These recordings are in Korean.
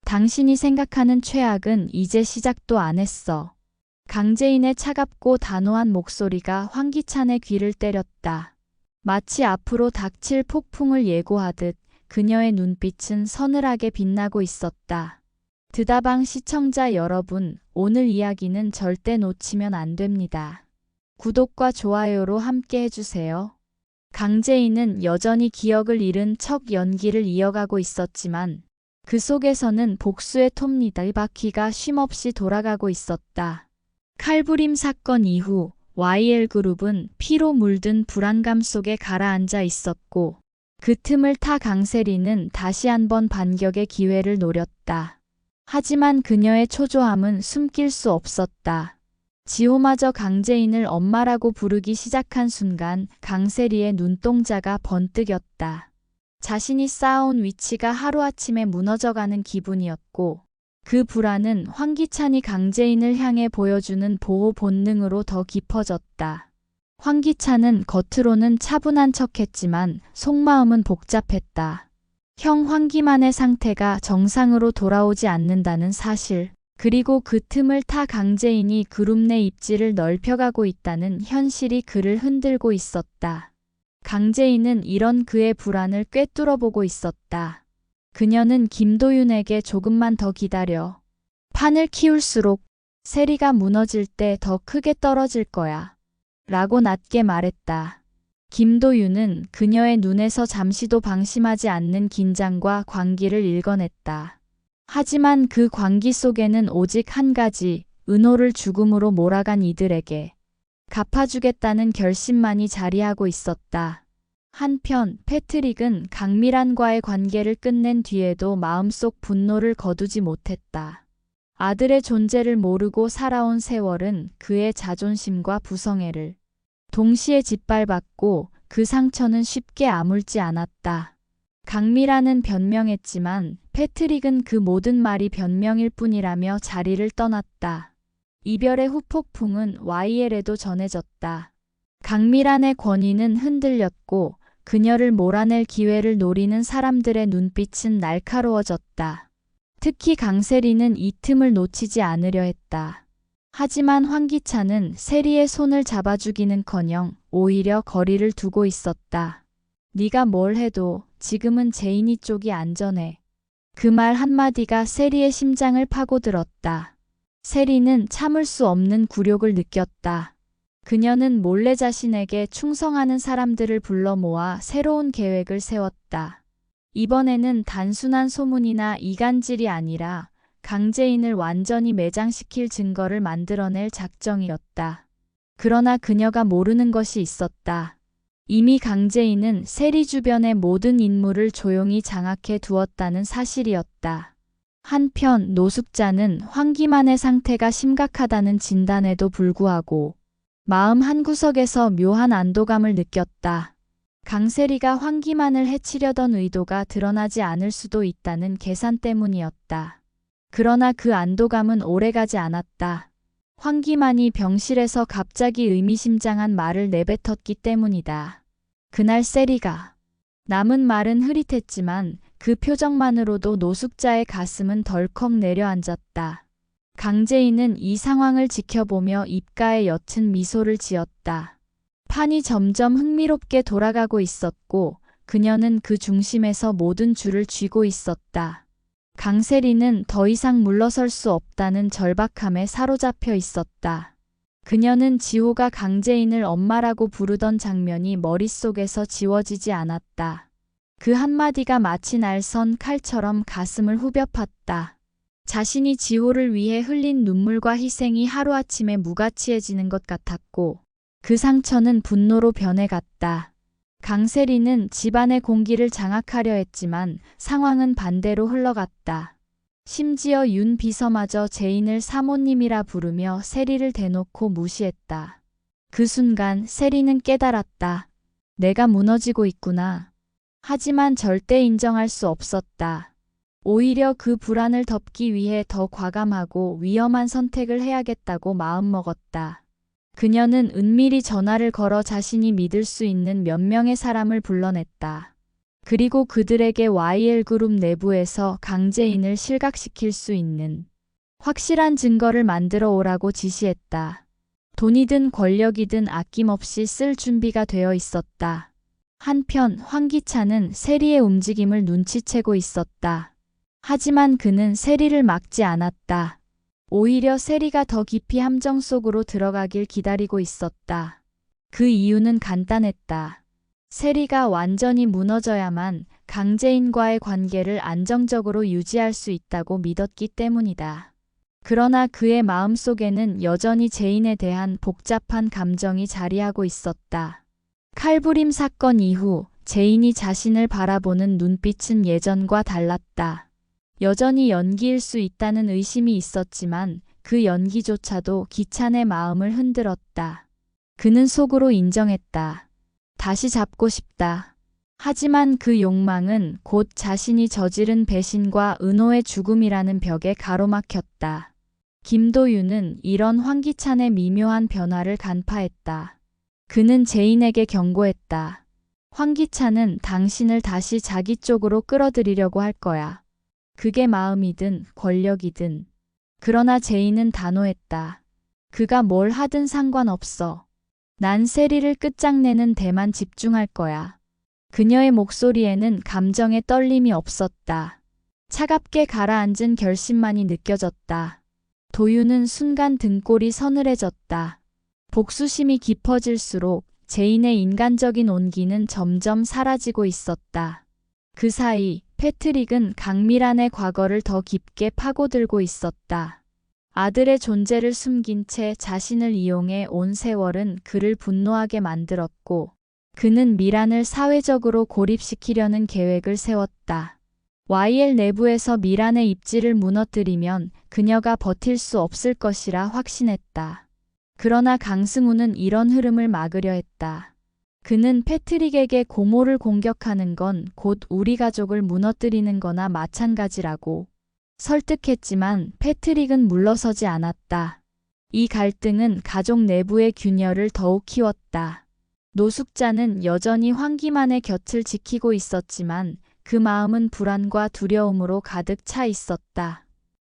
당신이 생각하는 최악은 이제 시작도 안 했어. 강재인의 차갑고 단호한 목소리가 황기찬의 귀를 때렸다. 마치 앞으로 닥칠 폭풍을 예고하듯 그녀의 눈빛은 서늘하게 빛나고 있었다. 드다방 시청자 여러분, 오늘 이야기는 절대 놓치면 안 됩니다. 구독과 좋아요로 함께 해주세요. 강재인은 여전히 기억을 잃은 척 연기를 이어가고 있었지만 그 속에서는 복수의 톱니바퀴가 쉼없이 돌아가고 있었다. 칼부림 사건 이후 YL그룹은 피로 물든 불안감 속에 가라앉아 있었고 그 틈을 타 강세리는 다시 한번 반격의 기회를 노렸다. 하지만 그녀의 초조함은 숨길 수 없었다. 지호마저 강재인을 엄마라고 부르기 시작한 순간 강세리의 눈동자가 번뜩였다. 자신이 쌓아온 위치가 하루아침에 무너져가는 기분이었고 그 불안은 황기찬이 강재인을 향해 보여주는 보호 본능으로 더 깊어졌다. 황기찬은 겉으로는 차분한 척했지만 속마음은 복잡했다. 형 황기만의 상태가 정상으로 돌아오지 않는다는 사실, 그리고 그 틈을 타 강재인이 그룹 내 입지를 넓혀가고 있다는 현실이 그를 흔들고 있었다. 강재인은 이런 그의 불안을 꿰뚫어보고 있었다. 그녀는 김도윤에게 조금만 더 기다려. 판을 키울수록 세리가 무너질 때 더 크게 떨어질 거야. 라고 낮게 말했다. 김도윤은 그녀의 눈에서 잠시도 방심하지 않는 긴장과 광기를 읽어냈다. 하지만 그 광기 속에는 오직 한 가지, 은호를 죽음으로 몰아간 이들에게 갚아주겠다는 결심만이 자리하고 있었다. 한편 패트릭은 강미란과의 관계를 끝낸 뒤에도 마음속 분노를 거두지 못했다. 아들의 존재를 모르고 살아온 세월은 그의 자존심과 부성애를 동시에 짓밟았고 그 상처는 쉽게 아물지 않았다. 강미란은 변명했지만 패트릭은 그 모든 말이 변명일 뿐이라며 자리를 떠났다. 이별의 후폭풍은 YL에도 전해졌다. 강미란의 권위는 흔들렸고 그녀를 몰아낼 기회를 노리는 사람들의 눈빛은 날카로워졌다. 특히 강세리는 이 틈을 놓치지 않으려 했다. 하지만 황기찬은 세리의 손을 잡아주기는커녕 오히려 거리를 두고 있었다. 네가 뭘 해도 지금은 제인이 쪽이 안전해. 그 말 한마디가 세리의 심장을 파고들었다. 세리는 참을 수 없는 굴욕을 느꼈다. 그녀는 몰래 자신에게 충성하는 사람들을 불러 모아 새로운 계획을 세웠다. 이번에는 단순한 소문이나 이간질이 아니라 강재인을 완전히 매장시킬 증거를 만들어낼 작정이었다. 그러나 그녀가 모르는 것이 있었다. 이미 강재인은 세리 주변의 모든 인물을 조용히 장악해 두었다는 사실이었다. 한편 노숙자는 황기만의 상태가 심각하다는 진단에도 불구하고 마음 한구석에서 묘한 안도감을 느꼈다. 강세리가 황기만을 해치려던 의도가 드러나지 않을 수도 있다는 계산 때문이었다. 그러나 그 안도감은 오래가지 않았다. 황기만이 병실에서 갑자기 의미심장한 말을 내뱉었기 때문이다. 그날 세리가 남은 말은 흐릿했지만 그 표정만으로도 노숙자의 가슴은 덜컥 내려앉았다. 강재인은 이 상황을 지켜보며 입가에 옅은 미소를 지었다. 판이 점점 흥미롭게 돌아가고 있었고 그녀는 그 중심에서 모든 줄을 쥐고 있었다. 강세리는 더 이상 물러설 수 없다는 절박함에 사로잡혀 있었다. 그녀는 지호가 강재인을 엄마라고 부르던 장면이 머릿속에서 지워지지 않았다. 그 한마디가 마치 날선 칼처럼 가슴을 후벼 팠다. 자신이 지호를 위해 흘린 눈물과 희생이 하루아침에 무가치해지는 것 같았고 그 상처는 분노로 변해갔다. 강세리는 집안의 공기를 장악하려 했지만 상황은 반대로 흘러갔다. 심지어 윤 비서마저 재인을 사모님이라 부르며 세리를 대놓고 무시했다. 그 순간 세리는 깨달았다. 내가 무너지고 있구나. 하지만 절대 인정할 수 없었다. 오히려 그 불안을 덮기 위해 더 과감하고 위험한 선택을 해야겠다고 마음먹었다. 그녀는 은밀히 전화를 걸어 자신이 믿을 수 있는 몇 명의 사람을 불러냈다. 그리고 그들에게 YL그룹 내부에서 강재인을 실각시킬 수 있는 확실한 증거를 만들어 오라고 지시했다. 돈이든 권력이든 아낌없이 쓸 준비가 되어 있었다. 한편 황기찬은 세리의 움직임을 눈치채고 있었다. 하지만 그는 세리를 막지 않았다. 오히려 세리가 더 깊이 함정 속으로 들어가길 기다리고 있었다. 그 이유는 간단했다. 세리가 완전히 무너져야만 강재인과의 관계를 안정적으로 유지할 수 있다고 믿었기 때문이다. 그러나 그의 마음속에는 여전히 재인에 대한 복잡한 감정이 자리하고 있었다. 칼부림 사건 이후 재인이 자신을 바라보는 눈빛은 예전과 달랐다. 여전히 연기일 수 있다는 의심이 있었지만 그 연기조차도 기찬의 마음을 흔들었다. 그는 속으로 인정했다. 다시 잡고 싶다. 하지만 그 욕망은 곧 자신이 저지른 배신과 은호의 죽음이라는 벽에 가로막혔다. 김도윤은 이런 황기찬의 미묘한 변화를 간파했다. 그는 재인에게 경고했다. 황기찬은 당신을 다시 자기 쪽으로 끌어들이려고 할 거야. 그게 마음이든 권력이든. 그러나 재인은 단호했다. 그가 뭘 하든 상관없어. 난 세리를 끝장내는 데만 집중할 거야. 그녀의 목소리에는 감정의 떨림이 없었다. 차갑게 가라앉은 결심만이 느껴졌다. 도윤은 순간 등골이 서늘해졌다. 복수심이 깊어질수록 재인의 인간적인 온기는 점점 사라지고 있었다. 그 사이 패트릭은 강미란의 과거를 더 깊게 파고들고 있었다. 아들의 존재를 숨긴 채 자신을 이용해 온 세월은 그를 분노하게 만들었고 그는 미란을 사회적으로 고립시키려는 계획을 세웠다. YL 내부에서 미란의 입지를 무너뜨리면 그녀가 버틸 수 없을 것이라 확신했다. 그러나 강승우는 이런 흐름을 막으려 했다. 그는 패트릭에게 고모를 공격하는 건 곧 우리 가족을 무너뜨리는 거나 마찬가지라고 설득했지만 패트릭은 물러서지 않았다. 이 갈등은 가족 내부의 균열을 더욱 키웠다. 노숙자는 여전히 황기만의 곁을 지키고 있었지만 그 마음은 불안과 두려움으로 가득 차 있었다.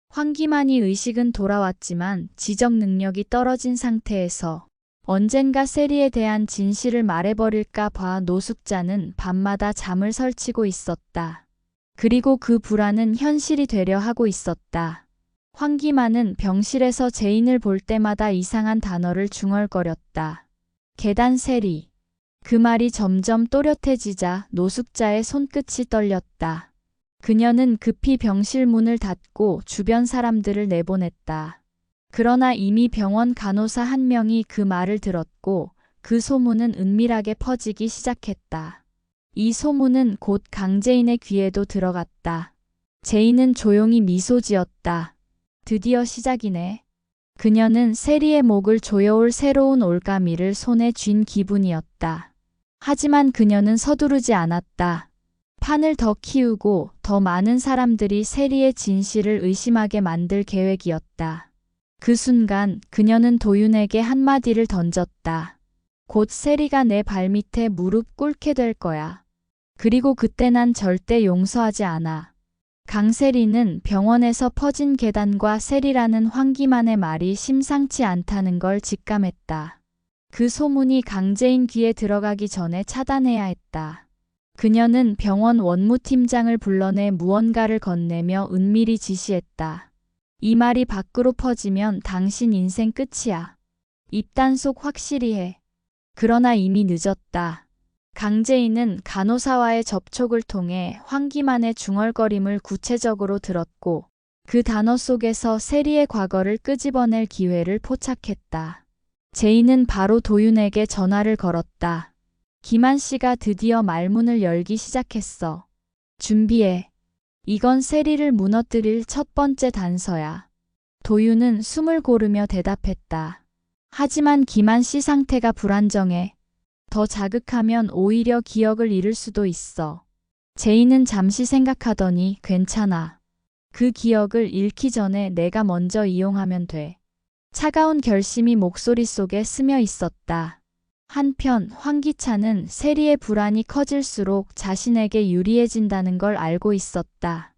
황기만이 의식은 돌아왔지만 지적 능력이 떨어진 상태에서 언젠가 세리에 대한 진실을 말해버릴까 봐 노숙자는 밤마다 잠을 설치고 있었다. 그리고 그 불안은 현실이 되려 하고 있었다. 황기만은 병실에서 재인을 볼 때마다 이상한 단어를 중얼거렸다. 계단 세리. 그 말이 점점 또렷해지자 노숙자의 손끝이 떨렸다. 그녀는 급히 병실 문을 닫고 주변 사람들을 내보냈다. 그러나 이미 병원 간호사 한 명이 그 말을 들었고 그 소문은 은밀하게 퍼지기 시작했다. 이 소문은 곧 강재인의 귀에도 들어갔다. 재인은 조용히 미소 지었다. 드디어 시작이네. 그녀는 세리의 목을 조여올 새로운 올가미를 손에 쥔 기분이었다. 하지만 그녀는 서두르지 않았다. 판을 더 키우고 더 많은 사람들이 세리의 진실을 의심하게 만들 계획이었다. 그 순간 그녀는 도윤에게 한마디를 던졌다. 곧 세리가 내 발밑에 무릎 꿇게 될 거야. 그리고 그때 난 절대 용서하지 않아. 강세리는 병원에서 퍼진 계단과 세리라는 황기만의 말이 심상치 않다는 걸 직감했다. 그 소문이 강재인 귀에 들어가기 전에 차단해야 했다. 그녀는 병원 원무팀장을 불러내 무언가를 건네며 은밀히 지시했다. 이 말이 밖으로 퍼지면 당신 인생 끝이야. 입단속 확실히 해. 그러나 이미 늦었다. 강재인은 간호사와의 접촉을 통해 황기만의 중얼거림을 구체적으로 들었고 그 단어 속에서 세리의 과거를 끄집어낼 기회를 포착했다. 재인은 바로 도윤에게 전화를 걸었다. 김한 씨가 드디어 말문을 열기 시작했어. 준비해. 이건 세리를 무너뜨릴 첫 번째 단서야. 도윤은 숨을 고르며 대답했다. 하지만 김한 씨 상태가 불안정해. 더 자극하면 오히려 기억을 잃을 수도 있어. 재인은 잠시 생각하더니 괜찮아. 그 기억을 잃기 전에 내가 먼저 이용하면 돼. 차가운 결심이 목소리 속에 스며 있었다. 한편 황기찬은 세리의 불안이 커질수록 자신에게 유리해진다는 걸 알고 있었다.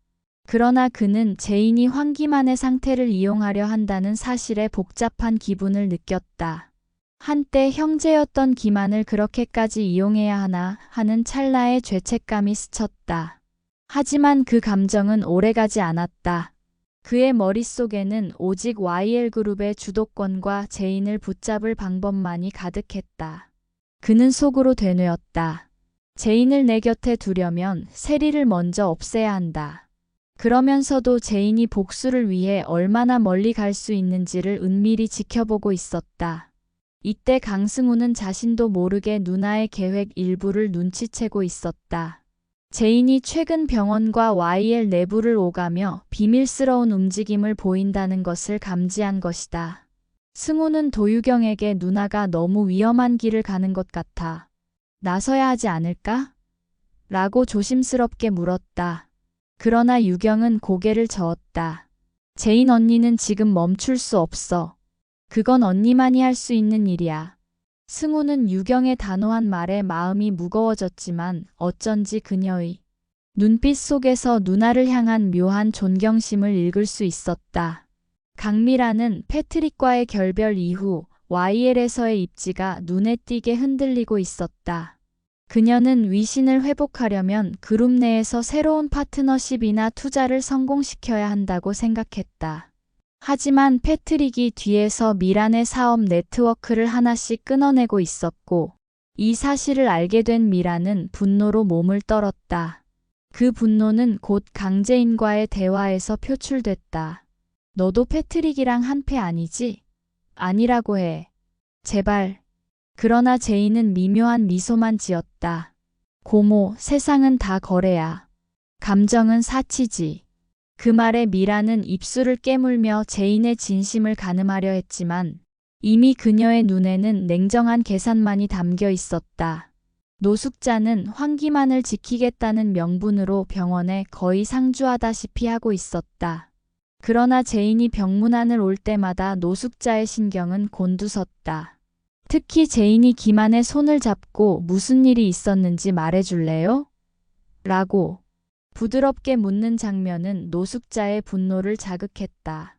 그러나 그는 제인이 황기만의 상태를 이용하려 한다는 사실에 복잡한 기분을 느꼈다. 한때 형제였던 기만을 그렇게까지 이용해야 하나 하는 찰나의 죄책감이 스쳤다. 하지만 그 감정은 오래가지 않았다. 그의 머릿속에는 오직 YL그룹의 주도권과 제인을 붙잡을 방법만이 가득했다. 그는 속으로 되뇌었다. 제인을 내 곁에 두려면 세리를 먼저 없애야 한다. 그러면서도 제인이 복수를 위해 얼마나 멀리 갈 수 있는지를 은밀히 지켜보고 있었다. 이때 강승우는 자신도 모르게 누나의 계획 일부를 눈치채고 있었다. 제인이 최근 병원과 YL 내부를 오가며 비밀스러운 움직임을 보인다는 것을 감지한 것이다. 승우는 도유경에게 누나가 너무 위험한 길을 가는 것 같아 나서야 하지 않을까? 라고 조심스럽게 물었다. 그러나 유경은 고개를 저었다. 제인 언니는 지금 멈출 수 없어. 그건 언니만이 할 수 있는 일이야. 승우는 유경의 단호한 말에 마음이 무거워졌지만 어쩐지 그녀의 눈빛 속에서 누나를 향한 묘한 존경심을 읽을 수 있었다. 강미라는 패트릭과의 결별 이후 YL에서의 입지가 눈에 띄게 흔들리고 있었다. 그녀는 위신을 회복하려면 그룹 내에서 새로운 파트너십이나 투자를 성공시켜야 한다고 생각했다. 하지만 패트릭이 뒤에서 미란의 사업 네트워크를 하나씩 끊어내고 있었고 이 사실을 알게 된 미란은 분노로 몸을 떨었다. 그 분노는 곧 강재인과의 대화에서 표출됐다. 너도 패트릭이랑 한패 아니지? 아니라고 해. 제발. 그러나 제인은 미묘한 미소만 지었다. 고모, 세상은 다 거래야. 감정은 사치지. 그 말에 미라는 입술을 깨물며 제인의 진심을 가늠하려 했지만 이미 그녀의 눈에는 냉정한 계산만이 담겨 있었다. 노숙자는 황기만을 지키겠다는 명분으로 병원에 거의 상주하다시피 하고 있었다. 그러나 제인이 병문안을 올 때마다 노숙자의 신경은 곤두섰다. 특히 제인이 기만의 손을 잡고 무슨 일이 있었는지 말해줄래요? 라고 부드럽게 묻는 장면은 노숙자의 분노를 자극했다.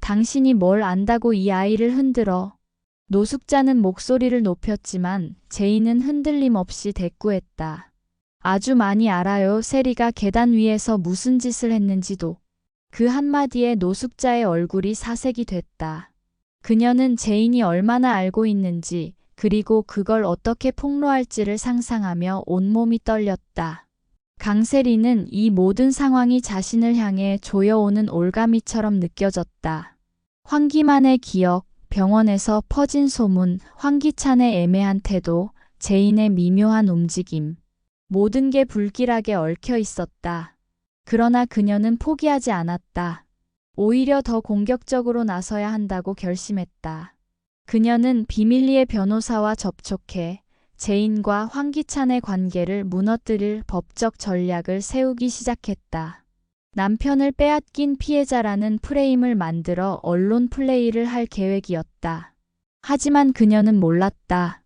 당신이 뭘 안다고 이 아이를 흔들어. 노숙자는 목소리를 높였지만 제인은 흔들림 없이 대꾸했다. 아주 많이 알아요. 세리가 계단 위에서 무슨 짓을 했는지도. 그 한마디에 노숙자의 얼굴이 사색이 됐다. 그녀는 제인이 얼마나 알고 있는지 그리고 그걸 어떻게 폭로할지를 상상하며 온몸이 떨렸다. 강세리는 이 모든 상황이 자신을 향해 조여오는 올가미처럼 느껴졌다. 황기만의 기억, 병원에서 퍼진 소문, 황기찬의 애매한 태도, 제인의 미묘한 움직임. 모든 게 불길하게 얽혀 있었다. 그러나 그녀는 포기하지 않았다. 오히려 더 공격적으로 나서야 한다고 결심했다. 그녀는 비밀리에 변호사와 접촉해 제인과 황기찬의 관계를 무너뜨릴 법적 전략을 세우기 시작했다. 남편을 빼앗긴 피해자라는 프레임을 만들어 언론 플레이를 할 계획이었다. 하지만 그녀는 몰랐다.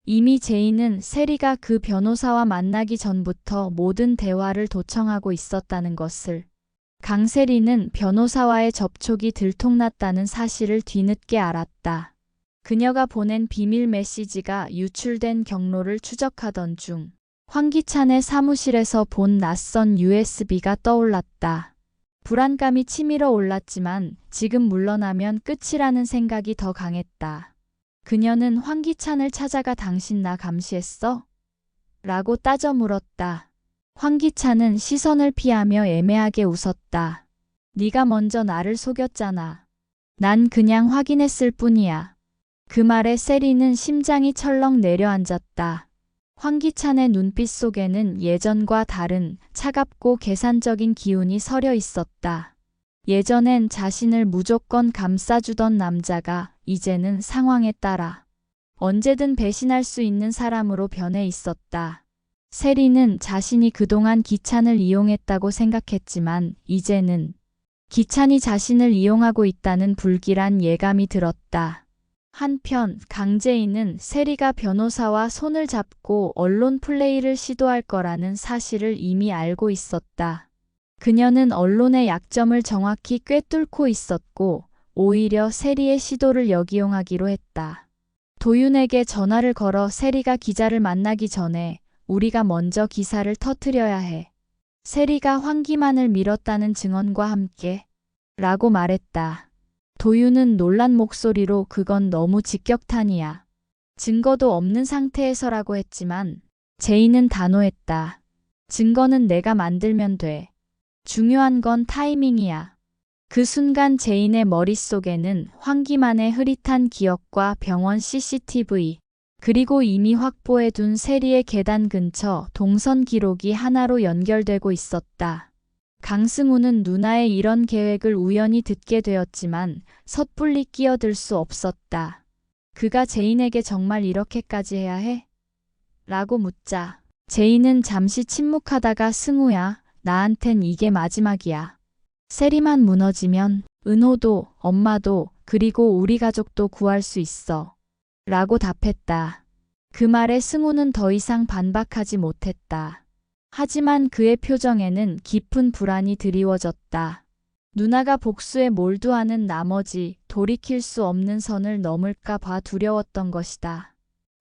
이미 제인은 세리가 그 변호사와 만나기 전부터 모든 대화를 도청하고 있었다는 것을. 강세리는 변호사와의 접촉이 들통났다는 사실을 뒤늦게 알았다. 그녀가 보낸 비밀 메시지가 유출된 경로를 추적하던 중 황기찬의 사무실에서 본 낯선 USB가 떠올랐다. 불안감이 치밀어 올랐지만 지금 물러나면 끝이라는 생각이 더 강했다. 그녀는 황기찬을 찾아가 당신 나 감시했어? 라고 따져 물었다. 황기찬은 시선을 피하며 애매하게 웃었다. 네가 먼저 나를 속였잖아. 난 그냥 확인했을 뿐이야. 그 말에 세리는 심장이 철렁 내려앉았다. 황기찬의 눈빛 속에는 예전과 다른 차갑고 계산적인 기운이 서려 있었다. 예전엔 자신을 무조건 감싸주던 남자가 이제는 상황에 따라 언제든 배신할 수 있는 사람으로 변해 있었다. 세리는 자신이 그동안 기찬을 이용했다고 생각했지만 이제는 기찬이 자신을 이용하고 있다는 불길한 예감이 들었다. 한편 강재인은 세리가 변호사와 손을 잡고 언론 플레이를 시도할 거라는 사실을 이미 알고 있었다. 그녀는 언론의 약점을 정확히 꿰뚫고 있었고 오히려 세리의 시도를 역이용하기로 했다. 도윤에게 전화를 걸어 세리가 기자를 만나기 전에 우리가 먼저 기사를 터뜨려야 해. 세리가 황기만을 밀었다는 증언과 함께 라고 말했다. 도윤은 놀란 목소리로 그건 너무 직격탄이야. 증거도 없는 상태에서라고 했지만 제인은 단호했다. 증거는 내가 만들면 돼. 중요한 건 타이밍이야. 그 순간 제인의 머릿속에는 황기만의 흐릿한 기억과 병원 CCTV, 그리고 이미 확보해둔 세리의 계단 근처 동선 기록이 하나로 연결되고 있었다. 강승우는 누나의 이런 계획을 우연히 듣게 되었지만 섣불리 끼어들 수 없었다. 그가 제인에게 정말 이렇게까지 해야 해? 라고 묻자 제인은 잠시 침묵하다가 승우야, 나한텐 이게 마지막이야. 세리만 무너지면 은호도, 엄마도, 그리고 우리 가족도 구할 수 있어. 라고 답했다. 그 말에 승우는 더 이상 반박하지 못했다. 하지만 그의 표정에는 깊은 불안이 드리워졌다. 누나가 복수에 몰두하는 나머지 돌이킬 수 없는 선을 넘을까 봐 두려웠던 것이다.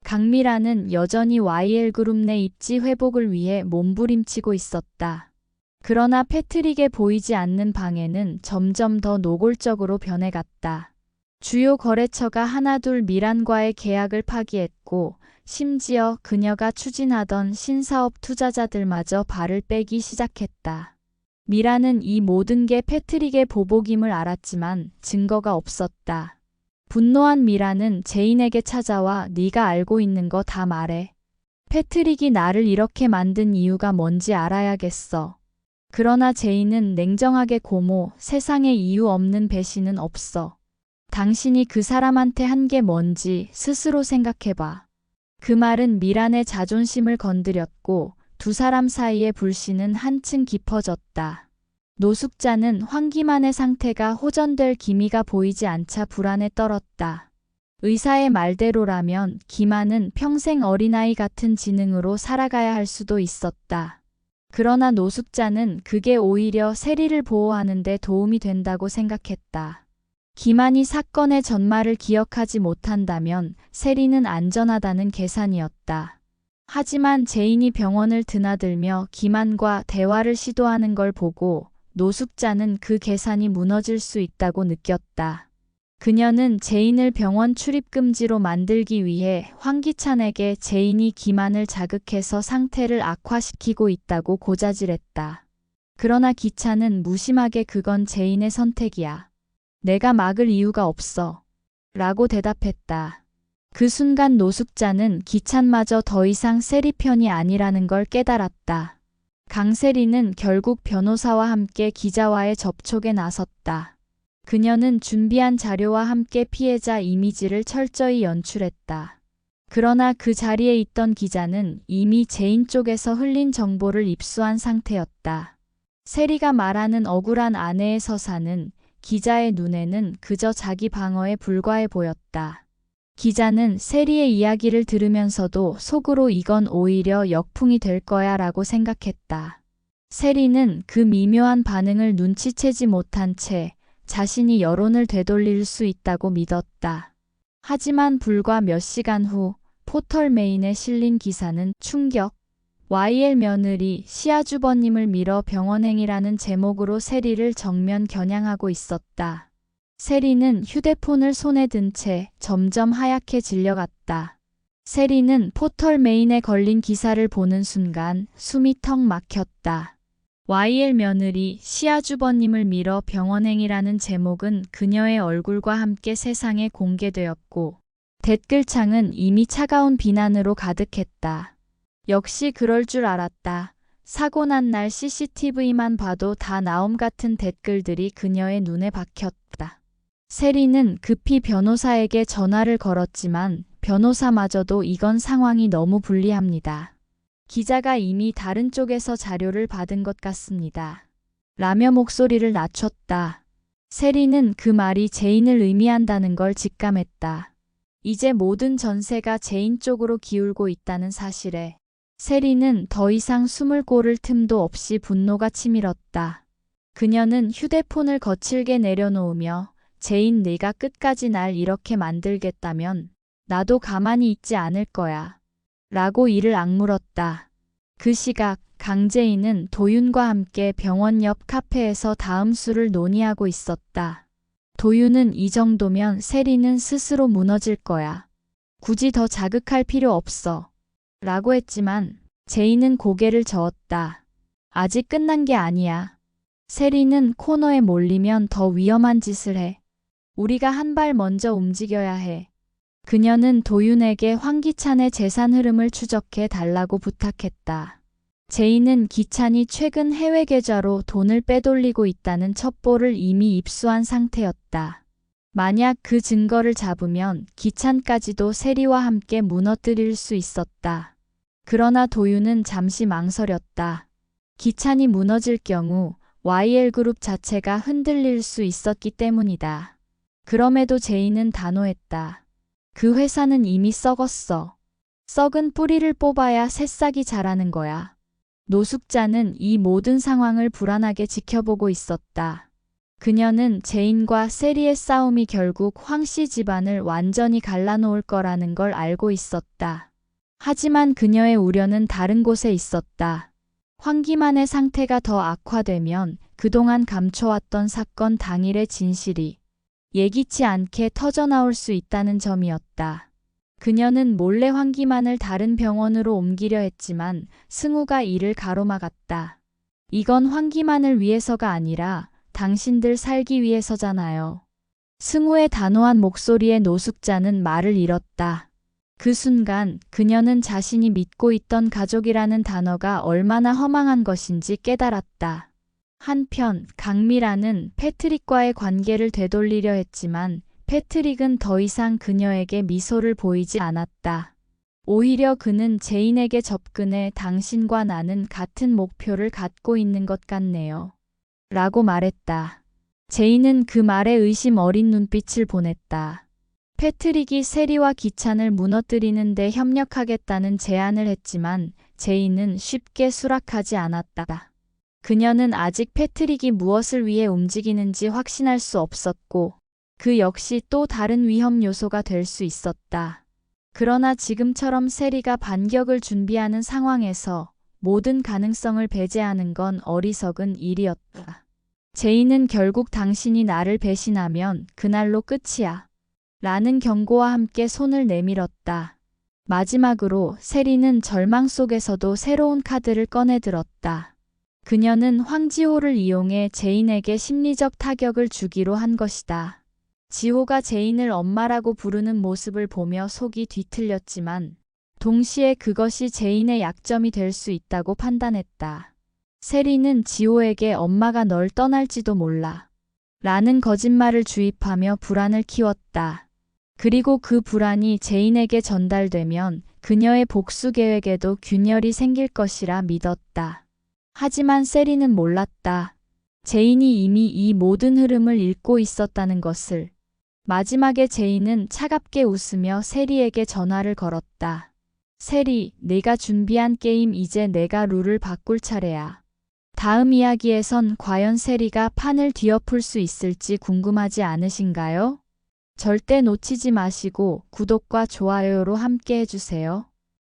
강미라는 여전히 YL그룹 내 입지 회복을 위해 몸부림치고 있었다. 그러나 패트릭의 보이지 않는 방해는 점점 더 노골적으로 변해갔다. 주요 거래처가 하나둘 미란과의 계약을 파기했고 심지어 그녀가 추진하던 신사업 투자자들마저 발을 빼기 시작했다. 미란은 이 모든 게 패트릭의 보복임을 알았지만 증거가 없었다. 분노한 미란은 제인에게 찾아와 네가 알고 있는 거 다 말해. 패트릭이 나를 이렇게 만든 이유가 뭔지 알아야겠어. 그러나 제인은 냉정하게 고모, 세상에 이유 없는 배신은 없어. 당신이 그 사람한테 한 게 뭔지 스스로 생각해봐. 그 말은 미란의 자존심을 건드렸고 두 사람 사이의 불신은 한층 깊어졌다. 노숙자는 황기만의 상태가 호전될 기미가 보이지 않자 불안에 떨었다. 의사의 말대로라면 기만은 평생 어린아이 같은 지능으로 살아가야 할 수도 있었다. 그러나 노숙자는 그게 오히려 세리를 보호하는 데 도움이 된다고 생각했다. 기만이 사건의 전말을 기억하지 못한다면 세리는 안전하다는 계산이었다. 하지만 제인이 병원을 드나들며 기만과 대화를 시도하는 걸 보고 노숙자는 그 계산이 무너질 수 있다고 느꼈다. 그녀는 제인을 병원 출입 금지로 만들기 위해 황기찬에게 제인이 기만을 자극해서 상태를 악화시키고 있다고 고자질했다. 그러나 기찬은 무심하게 그건 제인의 선택이야. 내가 막을 이유가 없어. 라고 대답했다. 그 순간 노숙자는 기찬마저 더 이상 세리 편이 아니라는 걸 깨달았다. 강세리는 결국 변호사와 함께 기자와의 접촉에 나섰다. 그녀는 준비한 자료와 함께 피해자 이미지를 철저히 연출했다. 그러나 그 자리에 있던 기자는 이미 제인 쪽에서 흘린 정보를 입수한 상태였다. 세리가 말하는 억울한 아내의 서사는 기자의 눈에는 그저 자기 방어에 불과해 보였다. 기자는 세리의 이야기를 들으면서도 속으로 이건 오히려 역풍이 될 거야 라고 생각했다. 세리는 그 미묘한 반응을 눈치채지 못한 채 자신이 여론을 되돌릴 수 있다고 믿었다. 하지만 불과 몇 시간 후 포털 메인에 실린 기사는 충격. YL 며느리 시아주버님을 밀어 병원행이라는 제목으로 세리를 정면 겨냥하고 있었다. 세리는 휴대폰을 손에 든 채 점점 하얗게 질려갔다. 세리는 포털 메인에 걸린 기사를 보는 순간 숨이 턱 막혔다. YL 며느리 시아주버님을 밀어 병원행이라는 제목은 그녀의 얼굴과 함께 세상에 공개되었고 댓글창은 이미 차가운 비난으로 가득했다. 역시 그럴 줄 알았다. 사고 난 날 CCTV만 봐도 다 나옴 같은 댓글들이 그녀의 눈에 박혔다. 세리는 급히 변호사에게 전화를 걸었지만 변호사마저도 이건 상황이 너무 불리합니다. 기자가 이미 다른 쪽에서 자료를 받은 것 같습니다. 라며 목소리를 낮췄다. 세리는 그 말이 제인을 의미한다는 걸 직감했다. 이제 모든 전세가 제인 쪽으로 기울고 있다는 사실에 세리는 더 이상 숨을 고를 틈도 없이 분노가 치밀었다. 그녀는 휴대폰을 거칠게 내려놓으며 제인 네가 끝까지 날 이렇게 만들겠다면 나도 가만히 있지 않을 거야. 라고 이를 악물었다. 그 시각 강제인은 도윤과 함께 병원 옆 카페에서 다음 수를 논의하고 있었다. 도윤은 이 정도면 세리는 스스로 무너질 거야. 굳이 더 자극할 필요 없어. 라고 했지만 제인은 고개를 저었다. 아직 끝난 게 아니야. 세리는 코너에 몰리면 더 위험한 짓을 해. 우리가 한 발 먼저 움직여야 해. 그녀는 도윤에게 황기찬의 재산 흐름을 추적해 달라고 부탁했다. 제인은 기찬이 최근 해외 계좌로 돈을 빼돌리고 있다는 첩보를 이미 입수한 상태였다. 만약 그 증거를 잡으면 기찬까지도 세리와 함께 무너뜨릴 수 있었다. 그러나 도윤은 잠시 망설였다. 기찬이 무너질 경우 YL그룹 자체가 흔들릴 수 있었기 때문이다. 그럼에도 제인은 단호했다. 그 회사는 이미 썩었어. 썩은 뿌리를 뽑아야 새싹이 자라는 거야. 노숙자는 이 모든 상황을 불안하게 지켜보고 있었다. 그녀는 제인과 세리의 싸움이 결국 황씨 집안을 완전히 갈라놓을 거라는 걸 알고 있었다. 하지만 그녀의 우려는 다른 곳에 있었다. 황기만의 상태가 더 악화되면 그동안 감춰왔던 사건 당일의 진실이 예기치 않게 터져나올 수 있다는 점이었다. 그녀는 몰래 황기만을 다른 병원으로 옮기려 했지만 승우가 이를 가로막았다. 이건 황기만을 위해서가 아니라 당신들 살기 위해서잖아요. 승우의 단호한 목소리에 노숙자는 말을 잃었다. 그 순간 그녀는 자신이 믿고 있던 가족이라는 단어가 얼마나 허망한 것인지 깨달았다. 한편 강미라는 패트릭과의 관계를 되돌리려 했지만 패트릭은 더 이상 그녀에게 미소를 보이지 않았다. 오히려 그는 제인에게 접근해 당신과 나는 같은 목표를 갖고 있는 것 같네요. 라고 말했다. 제인은 그 말에 의심 어린 눈빛을 보냈다. 패트릭이 세리와 기찬을 무너뜨리는 데 협력하겠다는 제안을 했지만 제인은 쉽게 수락하지 않았다. 그녀는 아직 패트릭이 무엇을 위해 움직이는지 확신할 수 없었고 그 역시 또 다른 위험 요소가 될 수 있었다. 그러나 지금처럼 세리가 반격을 준비하는 상황에서 모든 가능성을 배제하는 건 어리석은 일이었다. 제인은 결국 당신이 나를 배신하면 그날로 끝이야. 라는 경고와 함께 손을 내밀었다. 마지막으로 세리는 절망 속에서도 새로운 카드를 꺼내들었다. 그녀는 황지호를 이용해 제인에게 심리적 타격을 주기로 한 것이다. 지호가 제인을 엄마라고 부르는 모습을 보며 속이 뒤틀렸지만 동시에 그것이 제인의 약점이 될 수 있다고 판단했다. 세리는 지호에게 엄마가 널 떠날지도 몰라. 라는 거짓말을 주입하며 불안을 키웠다. 그리고 그 불안이 제인에게 전달되면 그녀의 복수 계획에도 균열이 생길 것이라 믿었다. 하지만 세리는 몰랐다. 제인이 이미 이 모든 흐름을 읽고 있었다는 것을. 마지막에 제인은 차갑게 웃으며 세리에게 전화를 걸었다. 세리, 내가 준비한 게임 이제 내가 룰을 바꿀 차례야. 다음 이야기에선 과연 세리가 판을 뒤엎을 수 있을지 궁금하지 않으신가요? 절대 놓치지 마시고 구독과 좋아요로 함께 해주세요.